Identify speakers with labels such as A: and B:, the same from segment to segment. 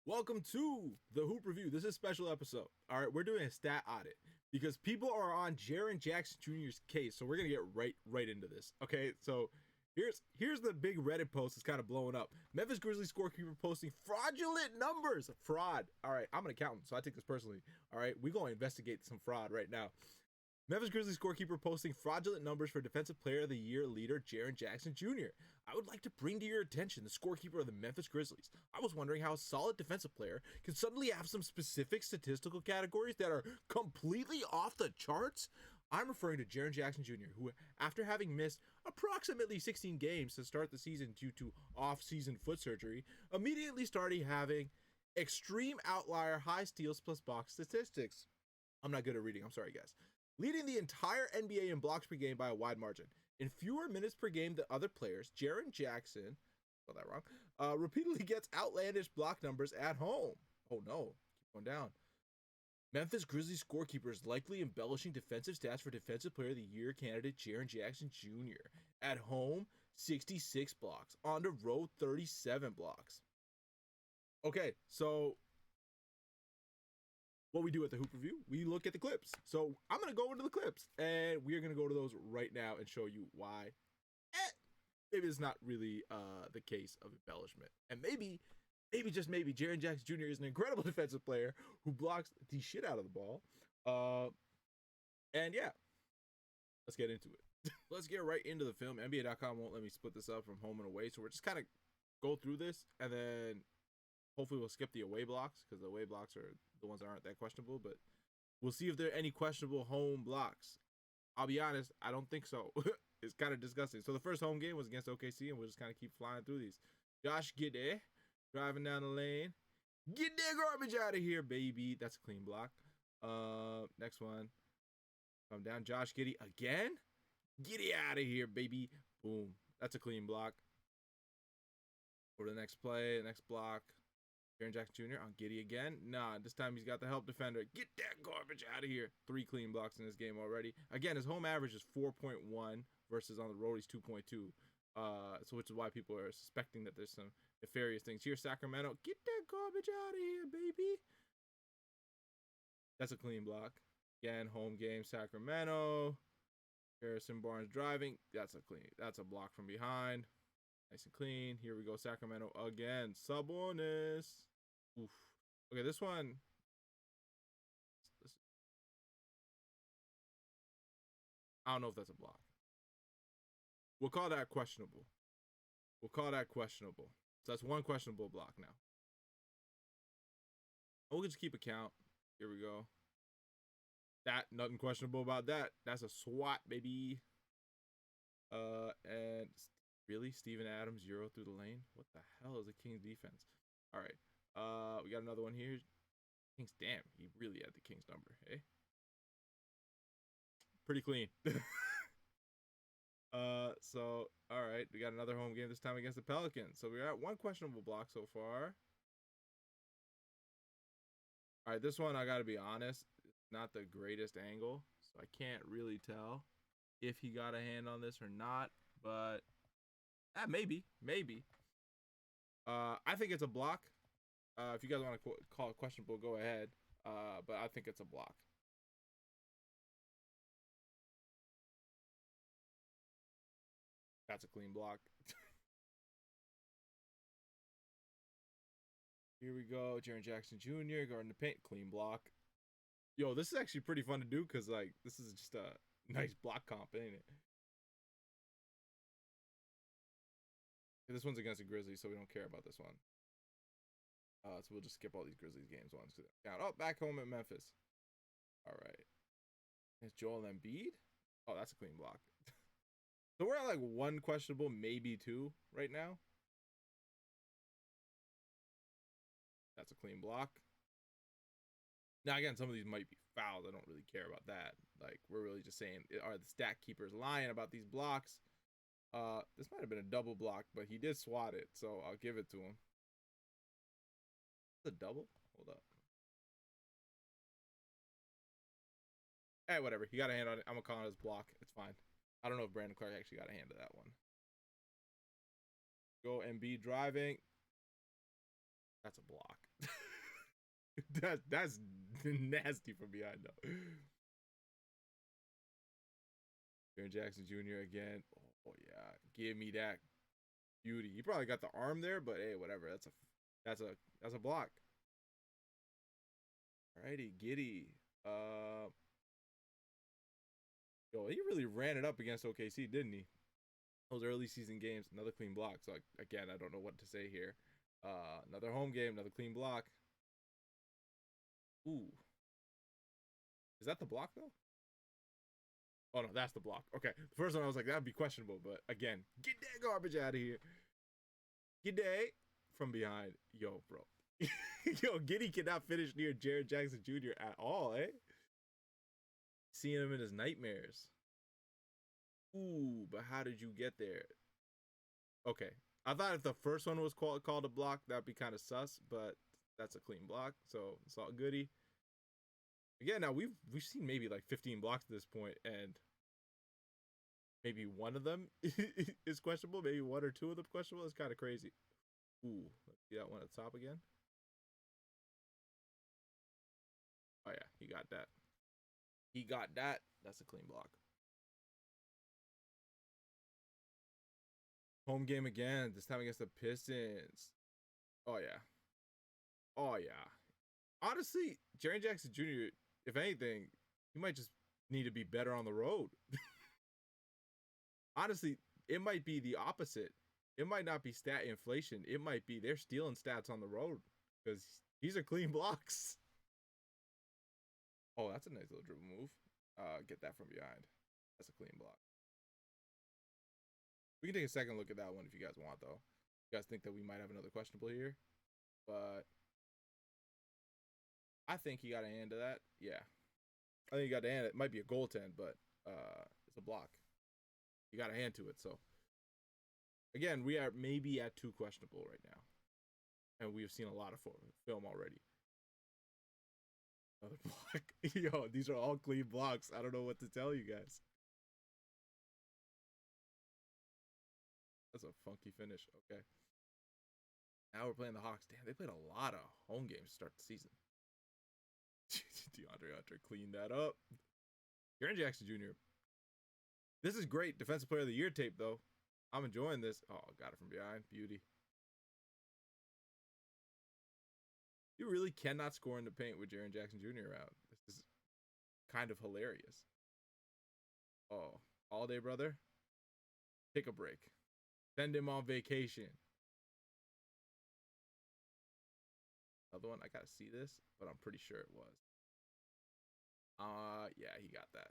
A: Welcome to the Hoop Review. This is a special episode. All right, we're doing a stat audit because people are on Jaren Jackson Jr.'s case. So we're gonna get right into this. Okay, so here's the big Reddit post that's kind of blowing up. Memphis Grizzlies scorekeeper posting fraudulent numbers. Fraud. All right, I'm an accountant, so I take this personally. All right, we're gonna investigate some fraud right now. Memphis Grizzlies scorekeeper posting fraudulent numbers for Defensive Player of the Year leader Jaren Jackson Jr. I would like to bring to your attention the scorekeeper of the Memphis Grizzlies. I was wondering how a solid defensive player can suddenly have some specific statistical categories that are completely off the charts. I'm referring to Jaren Jackson Jr., who, after having missed approximately 16 games to start the season due to off-season foot surgery, immediately started having extreme outlier high steals plus box statistics. I'm not good at reading. I'm sorry, guys. Leading the entire NBA in blocks per game by a wide margin. In fewer minutes per game than other players, Jaren Jackson, got that wrong, repeatedly gets outlandish block numbers at home. Oh no, keep going down. Memphis Grizzlies scorekeepers likely embellishing defensive stats for Defensive Player of the Year candidate Jaren Jackson Jr. At home, 66 blocks. On the road, 37 blocks. Okay, so what we do at the Hoop Review, we look at the clips. So I'm going to go into the clips, and we are going to go to those right now and show you why maybe it's not really the case of embellishment. And maybe, just maybe, Jaren Jackson Jr. is an incredible defensive player who blocks the shit out of the ball. And yeah, let's get into it. Let's get right into the film. NBA.com won't let me split this up from home and away, so we're just kind of go through this, and then hopefully we'll skip the away blocks, because the away blocks are the ones that aren't that questionable, but we'll see if there are any questionable home blocks. I'll be honest, I don't think so. It's kind of disgusting. So the first home game was against OKC, and we'll just kind of keep flying through these. Josh Giddey driving down the lane. Get that garbage out of here, baby. That's a clean block. Next one. Come down. Josh Giddey again. Get out of here, baby. Boom. That's a clean block. Go to the next play, the next block. Jaren Jackson Jr. on Giddey again. Nah, this time he's got the help defender. Get that garbage out of here. 3 clean blocks in this game already. Again, his home average is 4.1 versus on the road he's 2.2. So which is why people are suspecting that there's some nefarious things here. Sacramento, get that garbage out of here, baby. That's a clean block. Again, home game, Sacramento. Harrison Barnes driving. That's a block from behind. Nice and clean. Here we go, Sacramento again. Sabonis. Oof. Okay, this one. I don't know if that's a block. We'll call that questionable. So that's one questionable block now. We'll just keep a count. Here we go. That, nothing questionable about that. That's a swat, baby. And really, Steven Adams, 0 through the lane? What the hell is the Kings defense? All right. We got another one here. Kings, damn, he really had the Kings number, hey? Pretty clean. So, all right. We got another home game this time against the Pelicans. So we got one questionable block so far. All right, this one, I got to be honest, not the greatest angle. So I can't really tell if he got a hand on this or not. But maybe. I think it's a block. If you guys want to call it questionable, go ahead. But I think it's a block. That's a clean block. Here we go. Jaren Jackson Jr. guarding the paint. Clean block. Yo, this is actually pretty fun to do because, like, this is just a nice block comp, ain't it? This one's against the Grizzlies, so we don't care about this one. So we'll just skip all these Grizzlies games ones. Oh, back home at Memphis. All right. It's Joel Embiid. Oh, that's a clean block. So we're at like one questionable, maybe 2 right now. That's a clean block. Now, again, some of these might be fouls. I don't really care about that. Like, we're really just saying, are the stat keepers lying about these blocks? This might have been a double block, but he did swat it, so I'll give it to him. The double? Hold up. Hey, whatever. He got a hand on it. I'm gonna call it his block. It's fine. I don't know if Brandon Clark actually got a hand to that one. Go Embiid driving. That's a block. That's nasty from behind though. Jaren Jackson Jr. again. Oh yeah, give me that beauty. He probably got the arm there, but hey, whatever. That's a block. Alrighty, Giddy. Yo, he really ran it up against OKC, didn't he? Those early season games, another clean block. So again, I don't know what to say here. Another home game, another clean block. Ooh, is that the block though? Oh no, that's the block. Okay, the first one I was like that'd be questionable, but again, get that garbage out of here. Giddy from behind, yo, bro. Yo, Giddy cannot finish near Jaren Jackson Jr. at all, eh? Seeing him in his nightmares. Ooh, but how did you get there? Okay, I thought if the first one was called a block, that'd be kind of sus, but that's a clean block, so it's all goody. Again, now we've seen maybe like 15 blocks at this point, and maybe one of them is questionable. Maybe one or two of them questionable. It's kind of crazy. Ooh, let's see that one at the top again. Oh yeah, he got that. He got that. That's a clean block. Home game again. This time against the Pistons. Oh yeah. Oh yeah. Honestly, Jaren Jackson Jr., if anything, he might just need to be better on the road. Honestly, it might be the opposite. It might not be stat inflation. It might be they're stealing stats on the road because these are clean blocks. Oh, that's a nice little dribble move. Get that from behind. That's a clean block. We can take a second look at that one if you guys want, though. You guys think that we might have another questionable here, but I think he got a hand to that. Yeah, I think he got a hand. It might be a goaltend, but it's a block. You got a hand to it. So again, we are maybe at 2 questionable right now, and we've seen a lot of film already. Another block. Yo, these are all clean blocks. I don't know what to tell you guys. That's a funky finish. Okay. Now we're playing the Hawks. Damn, they played a lot of home games to start the season. DeAndre Hunter cleaned that up. Jaren Jackson Jr. This is great Defensive Player of the Year tape, though. I'm enjoying this. Oh, got it from behind. Beauty. You really cannot score in the paint with Jaren Jackson Jr. around. This is kind of hilarious. Oh, all day, brother. Take a break. Send him on vacation. Another one. I gotta see this, but I'm pretty sure it was. Yeah, he got that.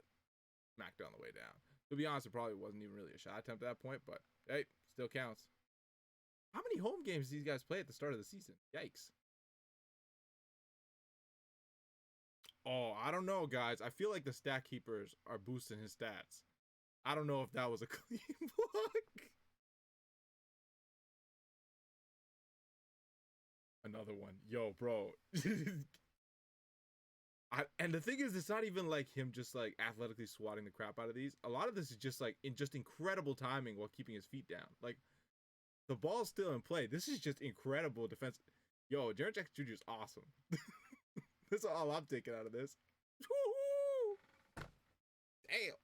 A: Smacked on the way down. To be honest, it probably wasn't even really a shot attempt at that point, but hey, still counts. How many home games do these guys play at the start of the season? Yikes. Oh, I don't know, guys. I feel like the stat keepers are boosting his stats. I don't know if that was a clean block. Another one. Yo, bro. And the thing is, it's not even like him just like athletically swatting the crap out of these. A lot of this is just like just incredible timing while keeping his feet down. Like the ball's still in play. This is just incredible defense. Yo, Jaren Jackson Jr. is awesome. That's all I'm taking out of this. Woo-hoo! Damn.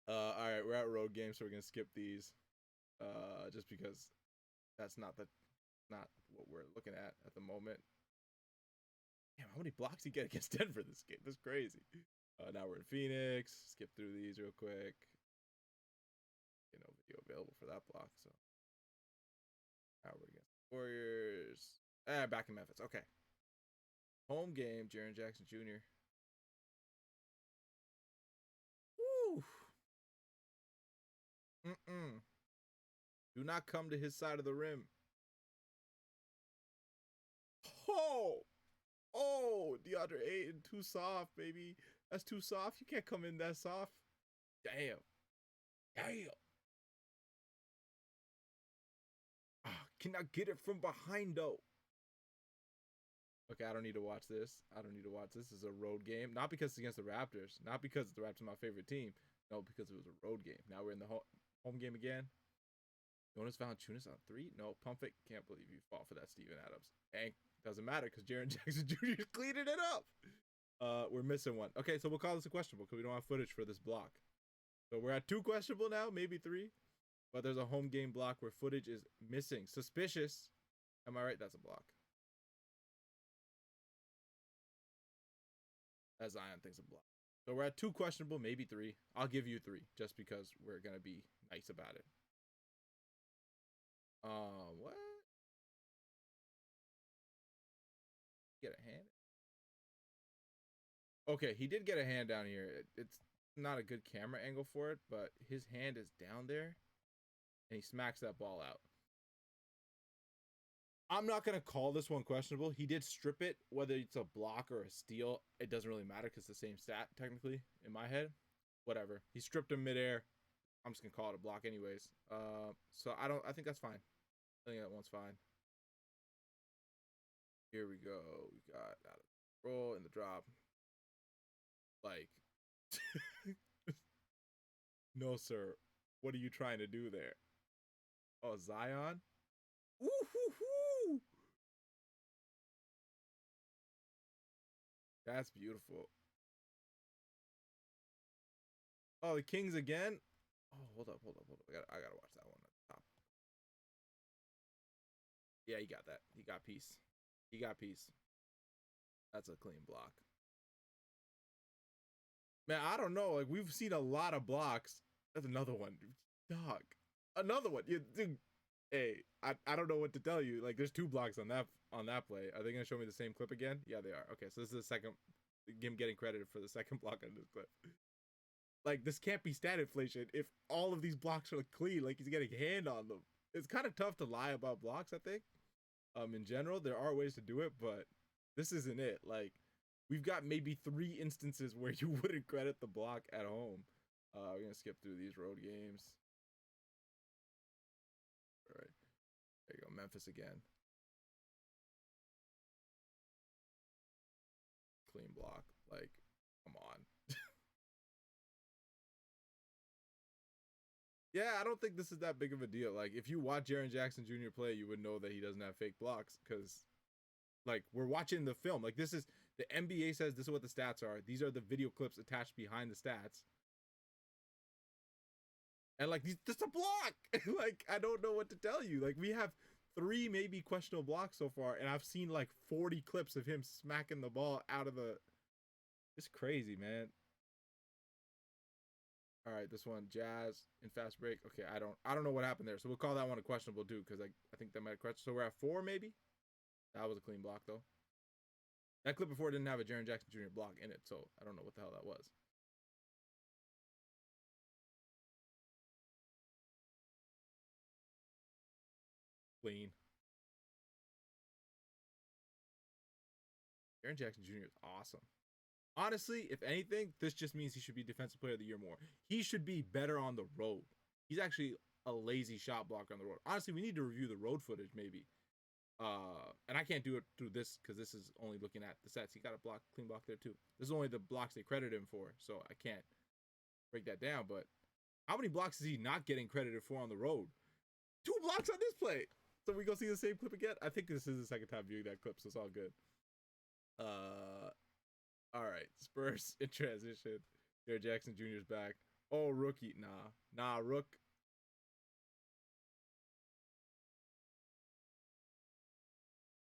A: All right, we're at road game, so we're gonna skip these. Just because that's not what we're looking at the moment. Damn, how many blocks he get against Denver this game? That's crazy. Now we're in Phoenix. Skip through these real quick. You know, video available for that block. So now we're against the Warriors. Back in Memphis. Okay. Home game, Jaren Jackson Jr. Woo. Do not come to his side of the rim. Oh, DeAndre Ayton, too soft, baby. That's too soft. You can't come in that soft. Damn. Cannot get it from behind, though. Okay, I don't need to watch this. This is a road game. Not because it's against the Raptors. Not because the Raptors are my favorite team. No, because it was a road game. Now we're in the home game again. Jonas Valanciunas on 3? No, pump it. Can't believe you fought for that, Steven Adams. And doesn't matter because Jaren Jackson Jr. is cleaning it up. We're missing one. Okay, so we'll call this a questionable because we don't have footage for this block. So we're at 2 questionable now, maybe 3. But there's a home game block where footage is missing. Suspicious. Am I right? That's a block. That Zion thinks a block. So we're at 2 questionable, maybe 3. I'll give you 3 just because we're gonna be nice about it. What? Get a hand? Okay, he did get a hand down here. It's not a good camera angle for it, but his hand is down there, and he smacks that ball out. I'm not going to call this one questionable. He did strip it, whether it's a block or a steal. It doesn't really matter because it's the same stat, technically, in my head. Whatever. He stripped him midair. I'm just going to call it a block anyways. So I think that's fine. I think that one's fine. Here we go. We got out of the roll in the drop. Like, no, sir. What are you trying to do there? Oh, Zion? Ooh-hoo-hoo! That's beautiful. Oh, the Kings again? Oh, hold up. I gotta watch that one at the top. Yeah, he got that. He got peace. That's a clean block. Man, I don't know. Like, we've seen a lot of blocks. That's another one. Dog. Another one. Dude. Hey, I don't know what to tell you. Like, there's 2 blocks on that play. Are they gonna show me the same clip again? Yeah, they are. Okay, so this is the second, him getting credited for the second block on this clip. Like, this can't be stat inflation if all of these blocks are clean. Like, he's getting hand on them. It's kind of tough to lie about blocks, I think. In general, there are ways to do it, but this isn't it. Like, we've got maybe 3 instances where you wouldn't credit the block at home. We're gonna skip through these road games. All right, there you go. Memphis again. Clean block. Like, come on. Yeah, I don't think this is that big of a deal. Like, if you watch Jaren Jackson Jr. play, you would know that he doesn't have fake blocks because, like, we're watching the film. Like, this is the NBA says this is what the stats are. These are the video clips attached behind the stats. And, like, this a block. Like, I don't know what to tell you. Like, we have 3 maybe questionable blocks so far, and I've seen like 40 clips of him smacking the ball out of the. It's crazy, man. All right, this one, Jazz in fast break. Okay, I don't know what happened there, so we'll call that one a questionable too, because I think that might question. So we're at 4 maybe. That was a clean block though. That clip before didn't have a Jaren Jackson Jr. block in it, so I don't know what the hell that was. Clean. Jaren Jackson Jr. is awesome. Honestly, if anything, this just means he should be Defensive Player of the Year more. He should be better on the road. He's actually a lazy shot blocker on the road. Honestly, we need to review the road footage maybe. And I can't do it through this because this is only looking at the sets. He got a clean block there too. This is only the blocks they credit him for, so I can't break that down. But how many blocks is he not getting credited for on the road? 2 blocks on this play. So we go see the same clip again. I think this is the second time viewing that clip, so it's all good. All right, Spurs in transition. Jaren Jackson Jr.'s back. Oh, rookie. Nah, Rook.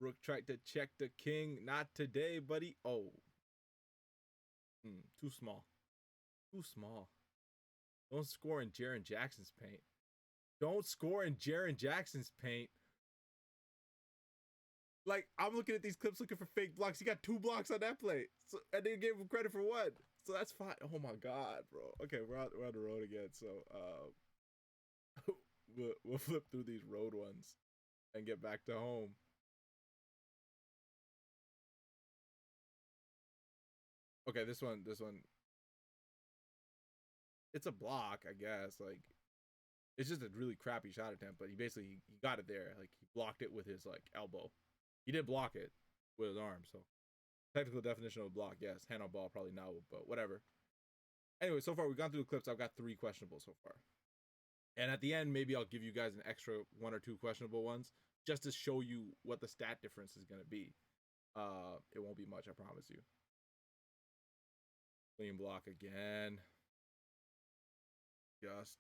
A: Rook tried to check the king. Not today, buddy. Oh. Too small. Too small. Don't score in Jaren Jackson's paint. Don't score in Jaren Jackson's paint. Like, I'm looking at these clips looking for fake blocks. He got 2 blocks on that play. So, and they gave him credit for 1. So that's fine. Oh my God, bro. Okay, we're on the road again. So we'll flip through these road ones and get back to home. Okay, this one. It's a block, I guess. Like, it's just a really crappy shot attempt, but he got it there. Like, he blocked it with his like elbow. He did block it with his arm, so technical definition of a block, yes. Hand on ball, probably no, but whatever. Anyway, so far we've gone through the clips. I've got 3 questionable so far. And at the end, maybe I'll give you guys an extra 1 or 2 questionable ones just to show you what the stat difference is going to be. It won't be much, I promise you. Clean block again. Just.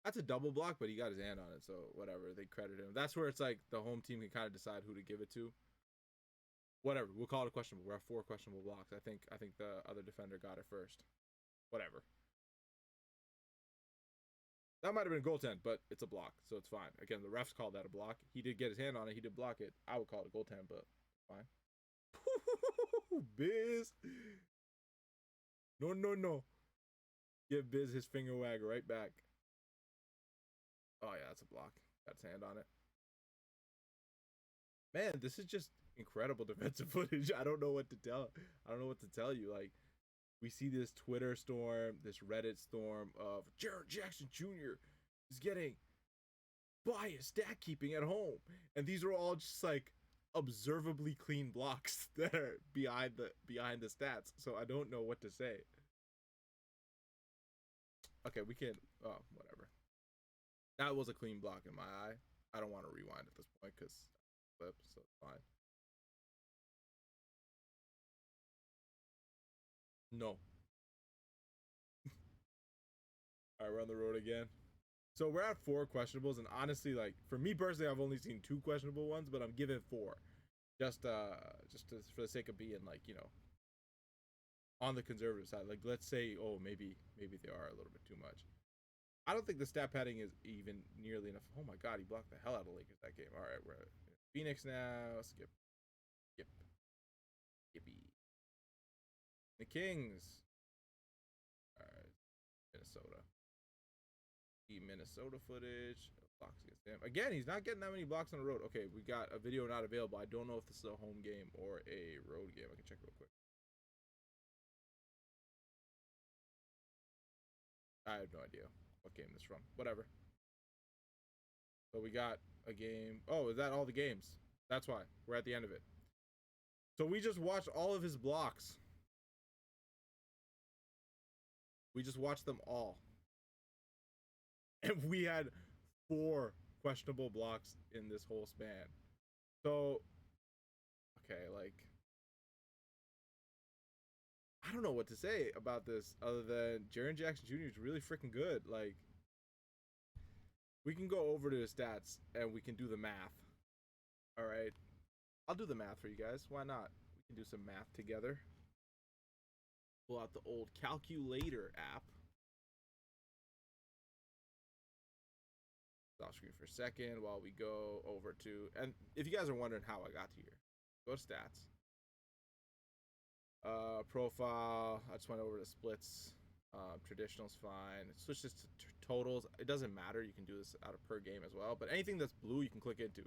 A: That's a double block, but he got his hand on it, so whatever. They credit him. That's where it's like the home team can kind of decide who to give it to. Whatever. We'll call it a questionable. We're at 4 questionable blocks. I think the other defender got it first. Whatever. That might have been a goaltend, but it's a block, so it's fine. Again, the refs called that a block. He did get his hand on it. He did block it. I would call it a goaltend, but fine. Biz. No. Give Biz his finger wag right back. Oh, yeah, that's a block. Got his hand on it. Man, this is just incredible defensive footage. I don't know what to tell you. Like, we see this Twitter storm, this Reddit storm of Jaren Jackson Jr. is getting biased stat keeping at home. And these are all just like observably clean blocks that are behind the stats. So I don't know what to say. Okay, we can whatever. That was a clean block in my eye. I don't want to rewind at this point because clip, so it's fine. No. All right, we're on the road again. So we're at 4 questionables, and honestly, like for me personally, I've only seen 2 questionable ones, but I'm giving 4, just for the sake of being like, you know, on the conservative side. Like let's say, oh maybe they are a little bit too much. I don't think the stat padding is even nearly enough. Oh my god, he blocked the hell out of Lakers that game. All right, we're at Phoenix now. Skip. Yippee. The Kings. All right, Minnesota. Minnesota footage. Blocks against him. Again, he's not getting that many blocks on the road. Okay, we got a video not available. I don't know if this is a home game or a road game. I can check real quick. I have no idea what game this is from. Whatever. So we got a game. Oh, is that all the games? That's why. We're at the end of it. So we just watched all of his blocks. We just watched them all. And we had 4 questionable blocks in this whole span. So, okay, like, I don't know what to say about this other than Jaren Jackson Jr. is really freaking good. Like, we can go over to his stats and we can do the math. All right. I'll do the math for you guys. Why not? We can do some math together. Pull out the old calculator app. Off screen for a second while we go over to, and if you guys are wondering how I got here, go to stats. Profile. I just went over to splits. Traditional's fine. Switch this to totals. It doesn't matter. You can do this out of per game as well. But anything that's blue, you can click into.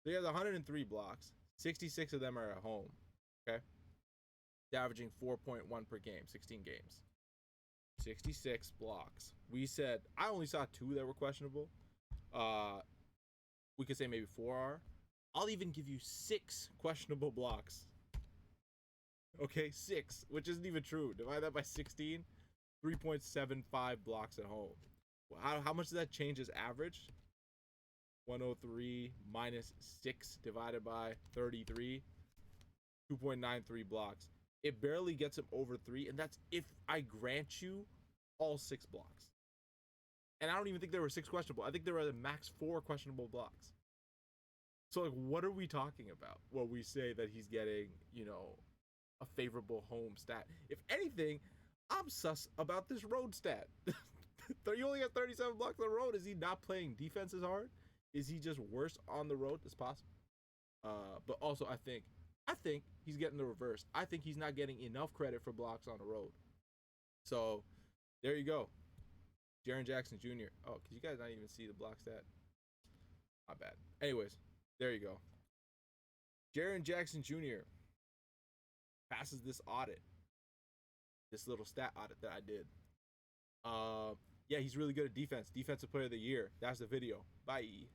A: So he has 103 blocks. 66 of them are at home. Okay. He's averaging 4.1 per game. 16 games. 66 blocks. We said I only saw 2 that were questionable. We could say maybe 4 are. I'll even give you 6 questionable blocks. Okay, 6, which isn't even true. Divide that by 16, 3.75 blocks at home. How much does that change his average? 103 minus 6 divided by 33, 2.93 blocks. It barely gets him over 3, and that's if I grant you all 6 blocks. And I don't even think there were 6 questionable. I think there were a max 4 questionable blocks. So, like, what are we talking about when we say that he's getting, you know, a favorable home stat? If anything, I'm sus about this road stat. You only got 37 blocks on the road. Is he not playing defense as hard? Is he just worse on the road? It's possible. But also, I think he's getting the reverse. I think he's not getting enough credit for blocks on the road. So, there you go. Jaren Jackson Jr. Oh, could you guys not even see the block stat? Not bad. Anyways, there you go. Jaren Jackson Jr. passes this audit. This little stat audit that I did. Yeah, he's really good at defense. Defensive player of the year. That's the video. Bye.